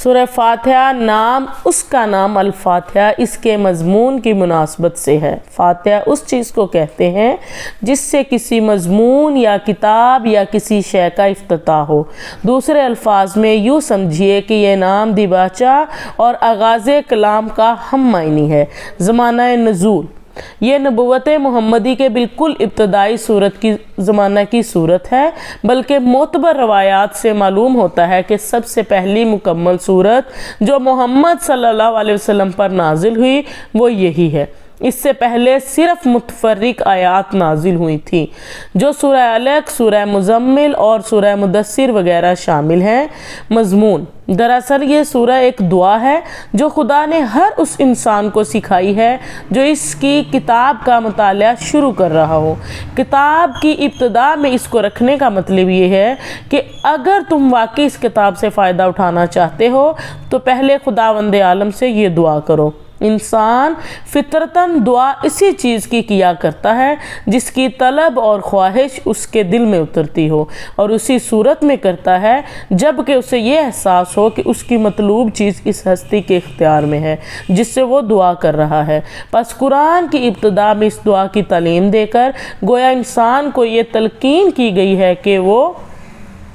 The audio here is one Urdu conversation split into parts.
سورہ فاتحہ نام اس کا نام الفاتحہ اس کے مضمون کی مناسبت سے ہے۔ فاتحہ اس چیز کو کہتے ہیں جس سے کسی مضمون یا کتاب یا کسی شے کا افتتاح ہو۔ دوسرے الفاظ میں یوں سمجھیے کہ یہ نام دیباچہ اور آغاز کلام کا ہم معنی ہے۔ زمانہ نزول یہ نبوت محمدی کے بالکل ابتدائی زمانہ کی صورت ہے، بلکہ معتبر روایات سے معلوم ہوتا ہے کہ سب سے پہلی مکمل صورت جو محمد صلی اللہ علیہ وسلم پر نازل ہوئی وہ یہی ہے۔ اس سے پہلے صرف متفرق آیات نازل ہوئی تھیں جو سورہ علق، سورہ مزمل اور سورہ مدثر وغیرہ شامل ہیں۔ مضمون دراصل یہ سورہ ایک دعا ہے جو خدا نے ہر اس انسان کو سکھائی ہے جو اس کی کتاب کا مطالعہ شروع کر رہا ہو۔ کتاب کی ابتدا میں اس کو رکھنے کا مطلب یہ ہے کہ اگر تم واقعی اس کتاب سے فائدہ اٹھانا چاہتے ہو تو پہلے خداوند عالم سے یہ دعا کرو۔ انسان فطرتاً دعا اسی چیز کی کیا کرتا ہے جس کی طلب اور خواہش اس کے دل میں اترتی ہو، اور اسی صورت میں کرتا ہے جب کہ اسے یہ احساس ہو کہ اس کی مطلوب چیز اس ہستی کے اختیار میں ہے جس سے وہ دعا کر رہا ہے۔ پس قرآن کی ابتدا میں اس دعا کی تعلیم دے کر گویا انسان کو یہ تلقین کی گئی ہے کہ وہ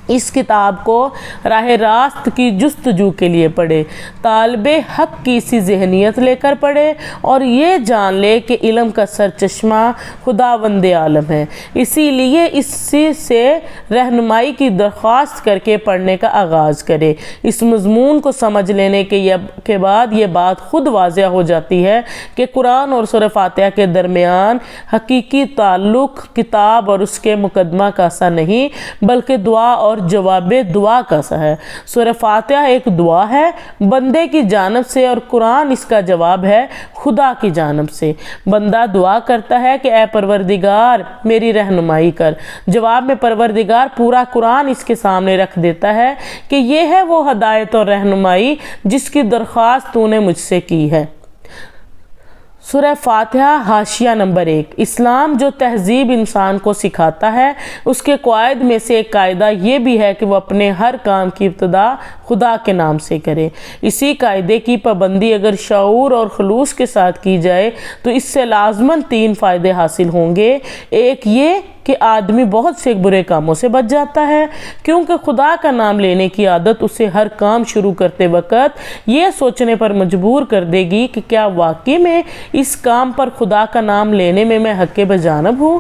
اس کتاب کو راہ راست کی جستجو کے لیے پڑھے، طالب حق کی اسی ذہنیت لے کر پڑھے اور یہ جان لے کہ علم کا سرچشمہ خداوند عالم ہے، اسی لیے اسی سے رہنمائی کی درخواست کر کے پڑھنے کا آغاز کرے۔ اس مضمون کو سمجھ لینے کے بعد یہ بات خود واضح ہو جاتی ہے کہ قرآن اور سورہ فاتحہ کے درمیان حقیقی تعلق کتاب اور اس کے مقدمہ کا سا نہیں بلکہ دعا اور جواب دعا کا سا ہے۔ سورہ فاتحہ ایک دعا ہے بندے کی جانب سے اور قرآن اس کا جواب ہے خدا کی جانب سے۔ بندہ دعا کرتا ہے کہ اے پروردگار میری رہنمائی کر، جواب میں پروردگار پورا قرآن اس کے سامنے رکھ دیتا ہے کہ یہ ہے وہ ہدایت اور رہنمائی جس کی درخواست تو نے مجھ سے کی ہے۔ سورہ فاتحہ حاشیہ نمبر 1۔ اسلام جو تہذیب انسان کو سکھاتا ہے اس کے قواعد میں سے ایک قاعدہ یہ بھی ہے کہ وہ اپنے ہر کام کی ابتدا خدا کے نام سے کرے۔ اسی قاعدے کی پابندی اگر شعور اور خلوص کے ساتھ کی جائے تو اس سے لازماً 3 فائدے حاصل ہوں گے۔ ایک یہ کہ آدمی بہت سے برے کاموں سے بچ جاتا ہے کیونکہ خدا کا نام لینے کی عادت اسے ہر کام شروع کرتے وقت یہ سوچنے پر مجبور کر دے گی کہ کیا واقعی میں اس کام پر خدا کا نام لینے میں حق بجانب ہوں۔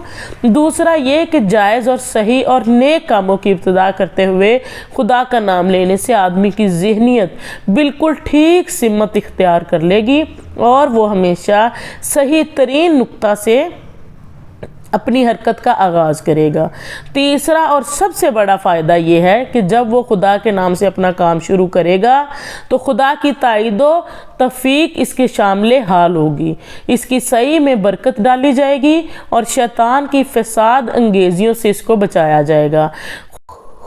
دوسرا یہ کہ جائز اور صحیح اور نیک کاموں کی ابتدا کرتے ہوئے خدا کا نام لینے سے آدمی کی ذہنیت بالکل ٹھیک سمت اختیار کر لے گی اور وہ ہمیشہ صحیح ترین نقطہ سے اپنی حرکت کا آغاز کرے گا۔ تیسرا اور سب سے بڑا فائدہ یہ ہے کہ جب وہ خدا کے نام سے اپنا کام شروع کرے گا تو خدا کی تائید و توفیق اس کے شامل حال ہوگی، اس کی صحیح میں برکت ڈالی جائے گی اور شیطان کی فساد انگیزیوں سے اس کو بچایا جائے گا۔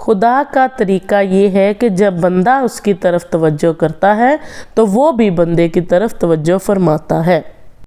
خدا کا طریقہ یہ ہے کہ جب بندہ اس کی طرف توجہ کرتا ہے تو وہ بھی بندے کی طرف توجہ فرماتا ہے۔